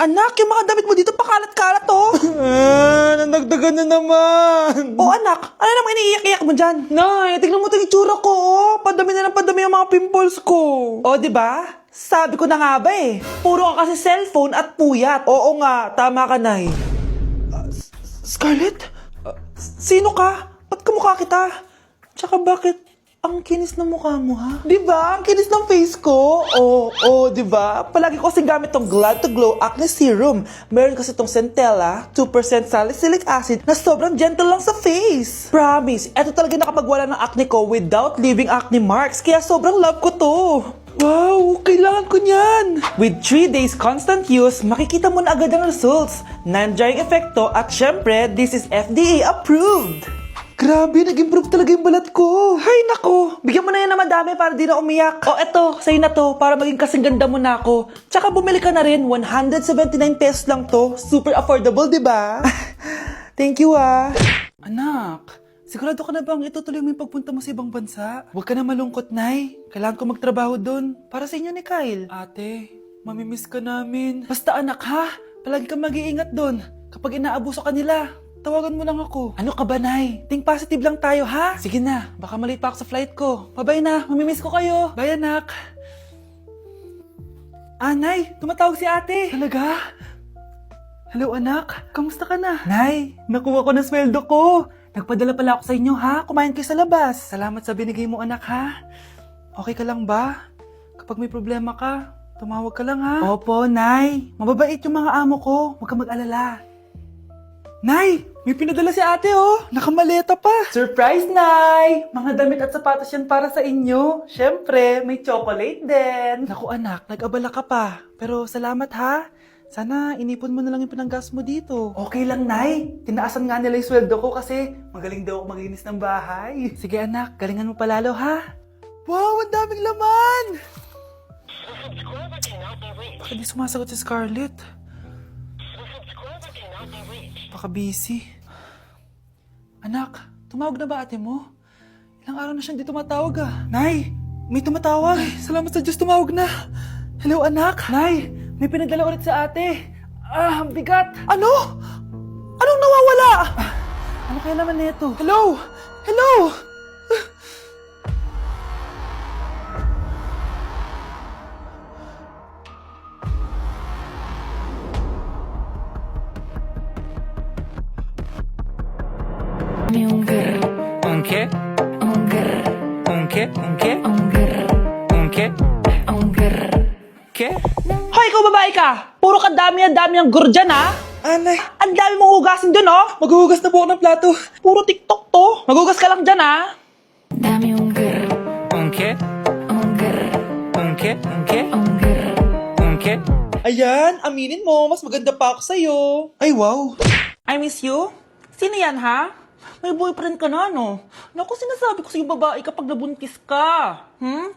Anak, yung mga damit mo dito pakalat-kalat oh. Nanagdagan na naman. Oh anak, ano namang iniiyak-iyak mo dyan? Nay, tignan mo itong itsura ko oh. Padami na ng padami ang mga pimples ko. Oh, di ba? Sabi ko na nga ba eh. Puro ka kasi cellphone at puyat. Oo nga, tama ka, Nay. Scarlett? Sino ka? Ba't kamukha kita? Tsaka bakit ang kinis ng mukha mo, ha? Di ba? Ang kinis ng face ko. Oo, di ba? Palagi ko kasing gamit tong Glad to Glow Acne Serum. Meron kasi tong Centella, 2% salicylic acid na sobrang gentle lang sa face. Promise, eto talaga nakapagwala ng acne ko without leaving acne marks. Kaya sobrang love ko to. Wow, kailangan ko niyan! With 3 days constant use, makikita mo na agad ang results. Non-drying epekto at syempre, this is FDA approved. Grabe, nag-improve talaga yung balat ko. Hay nako, bigyan mo na yan na madami para di na umiyak. O eto, sa'yo na to, para maging kasing ganda mo na ako. Tsaka bumili ka na rin, 179 pesos lang to. Super affordable, di ba? Thank you ah. Anak, sigurado ka na bang itutuloy mo yung pagpunta mo sa ibang bansa? Huwag ka na malungkot, Nay. Kailangan ko magtrabaho doon. Para sa inyo ni Kyle. Ate, mamimiss ka namin. Basta anak ha, palagi kang mag-iingat doon. Kapag inaabuso ka nila, tawagan mo lang ako. Ano ka ba, Nay? Think positive lang tayo, ha? Sige na, baka malate pa ako sa flight ko. Bye-bye na, mamimiss ko kayo. Bye, anak. Nay, tumatawag si ate. Talaga? Hello, anak. Kamusta ka na? Nay, nakuha ko na sweldo ko. Nagpadala pala ako sa inyo, ha? Kumain kayo sa labas. Salamat sa binigay mo, anak, ha? Okay ka lang ba? Kapag may problema ka, tumawag ka lang, ha? Opo, Nay. Mababait yung mga amo ko. Huwag ka mag-alala. Nay, may pinadala si ate oh. Nakamaleta pa. Surprise, Nay! Mga damit at sapatos yan para sa inyo. Siyempre, may chocolate din. Naku anak, nag-abala ka pa. Pero salamat ha. Sana inipon mo na lang yung pinanggas mo dito. Okay lang, Nay. Tinaasan nga nila yung sweldo ko kasi magaling daw ako maglinis ng bahay. Sige anak, galingan mo palalo ha. Wow, ang daming laman! Bakit di sumasagot si Scarlett? Baka busy. Anak, tumawag na ba ate mo? Ilang araw na siyang di tumatawag ah. Nay, may tumatawag. Ay, salamat sa Diyos, tumawag na. Hello anak. Nay, may pinadala ulit sa ate. Ang bigat. Ano? Anong nawawala? Ano kaya naman nito? Hello? Hello? ¿Un qué? Un grr, ¿Un qué? ¿Un qué? un grr, ¿Un qué? un grr. ¿Qué? Hoy, ikaw babae ka! Puro ka dami ang gur dyan ha! Anay, ang dami mong hugasin dun oh! Maghuhugas na po ako ng plato. Puro TikTok to. Maghugas ka lang dyan ha! Dame un grr, ¿Un qué? un grr, ¿Un qué? ¿Un qué? un grr. ¿Un qué? Ayan, aminin mo, mas maganda pa ako sa'yo. Ay, wow. I miss you? Sino yan, ha? May boyfriend ka na, no? Naku, sinasabi ko sa'yo babae kapag nabuntis ka.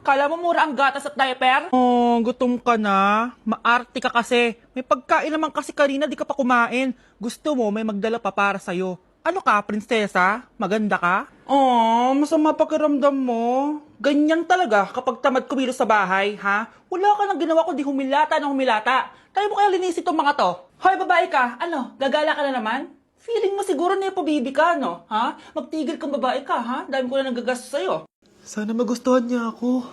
Kala mo mura ang gatas at diaper? Oh, gutom ka na. Maarte ka kasi. May pagkain naman kasi kanina, di ka pa kumain. Gusto mo, may magdala pa para sa'yo. Ano ka, prinsesa? Maganda ka? Oh, masama pakiramdam mo. Ganyan talaga kapag tamad kumilos sa bahay, ha? Wala ka nang ginawa kundi humilata ng humilata. Tayo mo kaya linis itong mga to. Hoy, babae ka, ano, gagala ka na naman? Feeling mo siguro na bibi ka, no? Ha? Magtigil kang babae ka, ha? Dahil ko na nagagastos sa'yo. Sana magustuhan niya ako.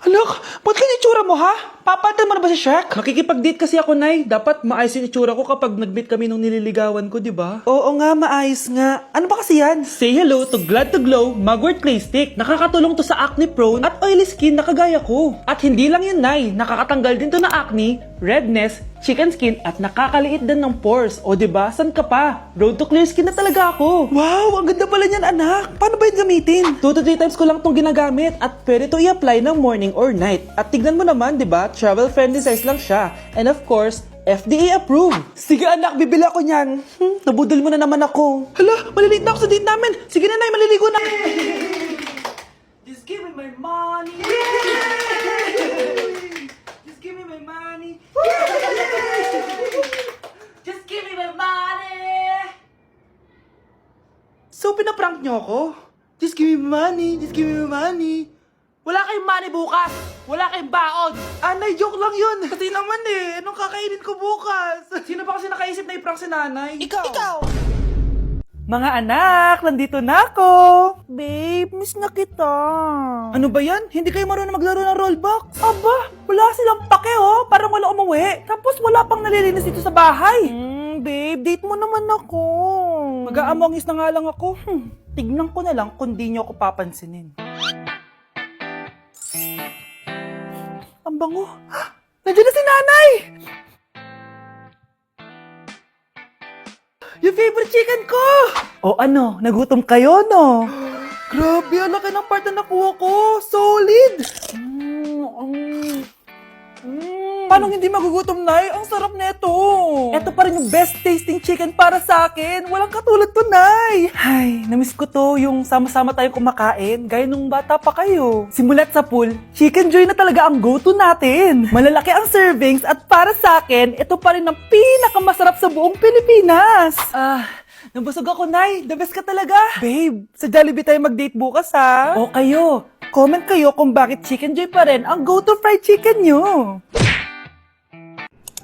Anak, ba't kaya itsura mo, ha? Papatan mo na ba si Shrek? Makikipag-date kasi ako, Nay. Dapat maayos yung itsura ko kapag nag-meet kami nung nililigawan ko, di ba? Oo nga, maayos nga. Ano ba kasi yan? Say hello to Glad to Glow Mugwort Clay Stick. Nakakatulong to sa acne-prone at oily skin na kagaya ko. At hindi lang yun, Nay. Nakakatanggal din to na acne, redness, chicken skin at nakakaliit din ng pores. O di ba? San ka pa? Road to clear skin na talaga ako. Wow, ang ganda pala niyan, anak. Paano ba yun gamitin? 2 to 3 times ko lang tong ginagamit at pwede to i-apply ng morning or night. At tignan mo naman, di ba? Travel friendly size lang siya. And of course, FDA approved. Sige anak, bibili ako niyan. Nabudol mo na naman ako. Hala, malilate na ako sa date namin. Sige na, Nay, maliligo na. Just give me my money. Just give me my money. Just give me my money. So, pinaprank niyo ako? Just give me my money. Just give me my money. Wala kayong money bukas! Wala kayong baon! Anay, joke lang yun! Kasi naman anong kakainin ko bukas? Sino ba kasi nakaisip na i-prank si nanay? Ikaw! Mga anak, nandito na ako! Babe, miss na kita. Ano ba yan? Hindi kayo marunong maglaro ng rollbox? Aba, wala silang pake parang wala umuwi. Tapos wala pang nalilinis dito sa bahay. Babe, date mo naman ako. Mag-aamongis na nga lang ako. Tignan ko na lang kung di nyo ako papansinin. Ang bango. Nandiyan na si nanay! Yung favorite chicken ko! O ano, nagutom kayo, no? Grabe, ang laki ng part na nakuha ko. Solid! Paano hindi magugutom, Nay? Ang sarap nito. Ito pa rin yung best tasting chicken para sa akin. Walang katulad to, Nay. Ay, namiss ko to yung sama-sama tayong kumakain, gaya nung bata pa kayo. Simulat sa pool, Chicken Joy na talaga ang go-to natin. Malalaki ang servings at para sa akin, ito pa rin ang pinakamasarap sa buong Pilipinas. Nabusog ako, Nay. The best ka talaga. Babe, sa Jollibee tayo mag-date bukas, ha? O kayo, comment kayo kung bakit Chicken Joy pa rin ang go-to fried chicken nyo.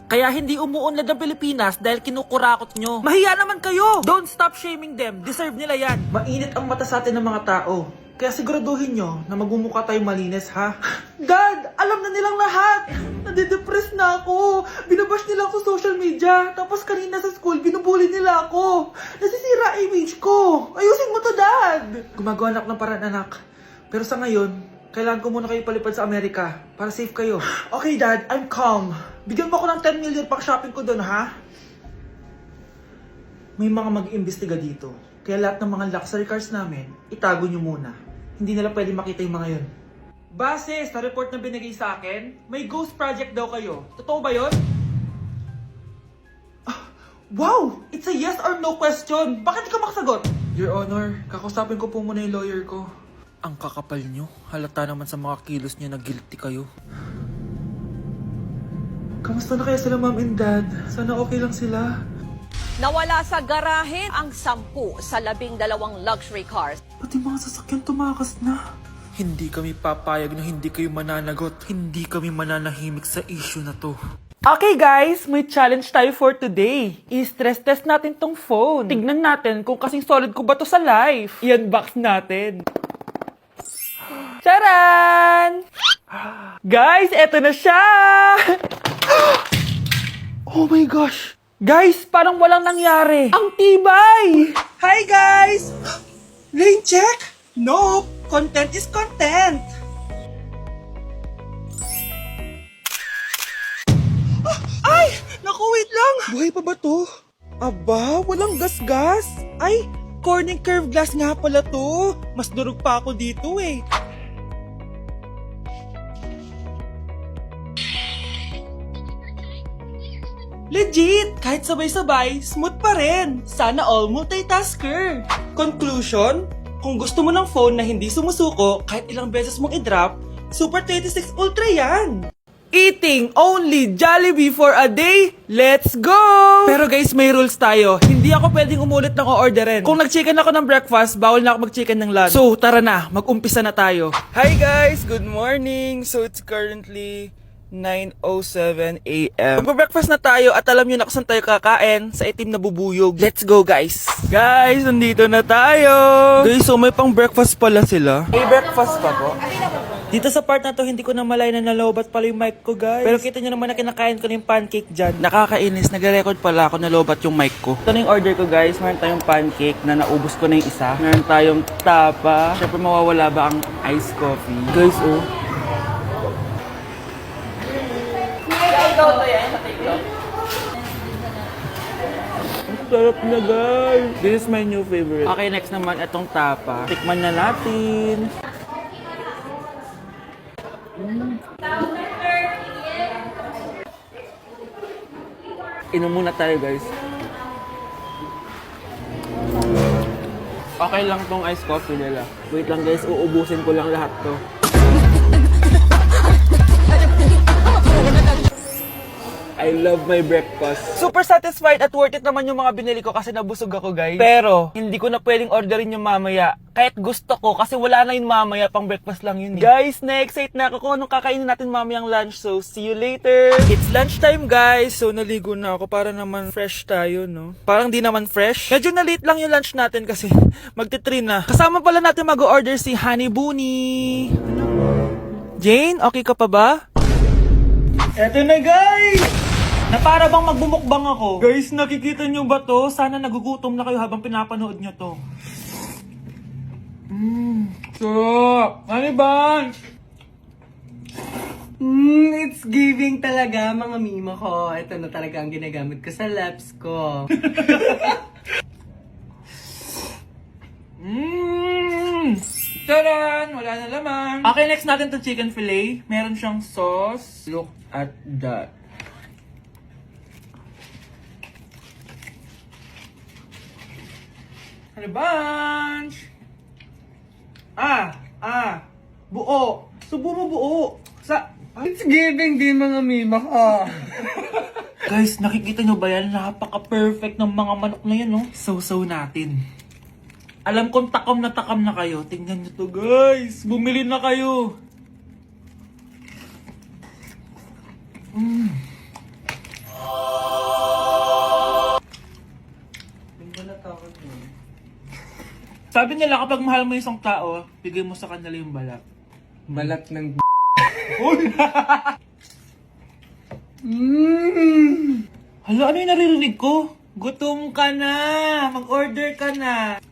Kaya hindi umuunlad ang Pilipinas dahil kinukurakot nyo. Mahiya naman kayo! Don't stop shaming them. Deserve nila yan. Mainit ang mata sa atin ng mga tao. Kaya siguraduhin nyo na magmumukha tayong malinis, ha? Dad! Alam na nilang lahat! Nadidepress na ako! Binabash nila ako sa social media. Tapos kanina sa school, binubuli nila ako. Nasisira image ko. Ayusin mo to, Dad! Gumagawa na ako ng paraan, anak. Pero sa ngayon, kailangan ko muna kayo palipad sa Amerika para safe kayo. Okay, Dad. I'm calm. Bigyan mo ako ng 10 million pang shopping ko doon, ha? May mga mag-iimbestiga dito. Kaya lahat ng mga luxury cars namin, itago nyo muna. Hindi nila pwede makita yung mga yun. Base sa report na binigay sa akin, may ghost project daw kayo. Totoo ba yun? Wow! It's a yes or no question. Bakit di ka makasagot? Your Honor, kakusapin ko po muna yung lawyer ko. Ang kakapal nyo. Halata naman sa mga kilos nyo na guilty kayo. Kamusta na kaya sila, Mom and Dad? Sana okay lang sila. Nawala sa garahe ang 10 sa 12 luxury cars. Pati mga sasakyan tumakas na. Hindi kami papayag na hindi kayo mananagot. Hindi kami mananahimik sa issue na to. Okay guys, may challenge tayo for today. I-stress test natin tong phone. Tignan natin kung kasing solid ko ba to sa life. I-unbox natin. Charan! Guys, eto na siya! Oh my gosh! Guys, parang walang nangyari. Ang tibay! Hi guys! Lane check? Nope! Content is content! Ay! Naku, wait lang! Buhay pa ba to? Aba, walang gas-gas! Ay, corning curved glass nga pala to! Mas durog pa ako dito eh. Legit! Kahit sabay-sabay, smooth pa rin. Sana all multitasker. Conclusion? Kung gusto mo ng phone na hindi sumusuko kahit ilang beses mong i-drop, Super 26 Ultra yan. Eating only Jollibee for a day? Let's go! Pero guys, may rules tayo. Hindi ako pwedeng umulit ng o-orderin. Kung nag-chicken ako ng breakfast, bawal na ako mag-chicken ng lunch. So, tara na. Mag-umpisa na tayo. Hi guys! Good morning! So, it's currently 9:07 a.m. Magpa-breakfast na tayo at alam nyo na kung saan tayo kakain, sa itim na bubuyog. Let's go guys! Guys, nandito na tayo! Guys, so may pang breakfast pala sila. May breakfast pa po? Dito sa part na to, hindi ko na malay na nalobat pala yung mic ko, guys. Pero kita nyo naman na kinakain ko na yung pancake dyan. Nakakainis, nagre-record pala ako nalobat yung mic ko. Ito na yung order ko, guys. Meron tayong pancake na naubos ko na yung isa. Meron tayong tapa. Siyempre mawawala ba ang iced coffee? Guys, oh. Ang sarap na, guys. This is my new favorite. Okay, next naman itong tapa. Tikman na natin. Inom muna tayo, guys. Okay lang tong iced coffee nila. Wait lang, guys. Uubusin ko lang lahat to. I love my breakfast. Super satisfied at worth it naman yung mga binili ko kasi nabusog ako, guys. Pero, hindi ko na pwedeng orderin yung mamaya. Kahit gusto ko kasi wala na yun mamaya, pang breakfast lang yun. Guys, na-excite na ako kung anong kakainin natin mamayang lunch. So, see you later. It's lunchtime, guys. So, naligo na ako para naman fresh tayo, no? Parang di naman fresh. Medyo na late lang yung lunch natin kasi magti-3 na. Kasama pala natin mag-order si Honey Bunny. Jane, okay ka pa ba? Eto na, guys! Na para bang magbumukbang ako. Guys, nakikita nyo ba to? Sana nagugutom na kayo habang pinapanood nyo to. Sarap! Honey Bunch! It's giving talaga, mga mima ko. Ito na talaga ang ginagamit ko sa laps ko. Taran! Wala na laman. Okay, next natin to chicken fillet. Meron siyang sauce. Look at that. Honey Bunch! Buo. Subo mo buo. It's giving din, mga mima ko. Guys, nakikita nyo ba yan? Napaka-perfect ng mga manok na yan, no? So natin. Alam kong takam na kayo. Tingnan nyo to, guys. Bumili na kayo. Sabi nila kapag mahal mo isang tao, bigay mo sa kanila yung balat. Balat ng Hala, ano yung naririnig ko? Gutom ka na! Mag-order ka na!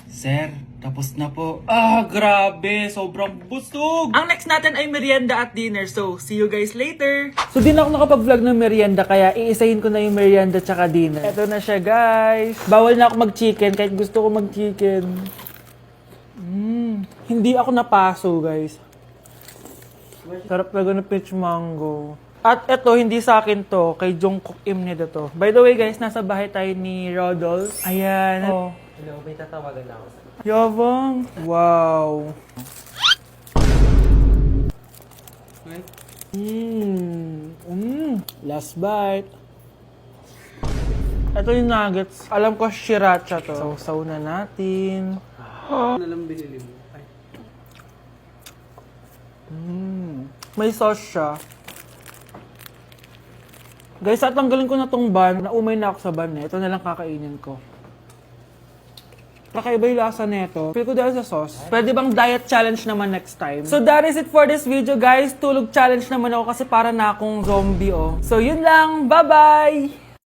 Sir, tapos na po. Grabe! Sobrang busog! Ang next natin ay merienda at dinner. So, see you guys later! So, di na ako nakapag-vlog ng merienda, kaya iisahin ko na yung merienda tsaka dinner. Eto na siya, guys! Bawal na ako mag-chicken kahit gusto ko mag-chicken. Hindi ako napaso, guys. Sarap talaga ng peach mango. At eto, hindi sa akin to. Kay Jungkook Imnida to. By the way, guys, nasa bahay tayo ni Rodolph. Ayan. Oh. Hello, may tatawagan na ako. Yabang. Wow. Last bite. Ito yung nuggets. Alam ko, sriracha to. Sausaw na natin. Ano lang binili mo? May sauce siya. Guys, tatanggalin ko na tong ban. Naumay na ako sa ban eh. Ito na lang kakainin ko. Kakaiba yung lasa nito. Feel ko dahil sa sauce. Pwede bang diet challenge naman next time? So that is it for this video, guys. Tulog challenge naman ako kasi para na akong zombie, oh. So yun lang. Bye-bye!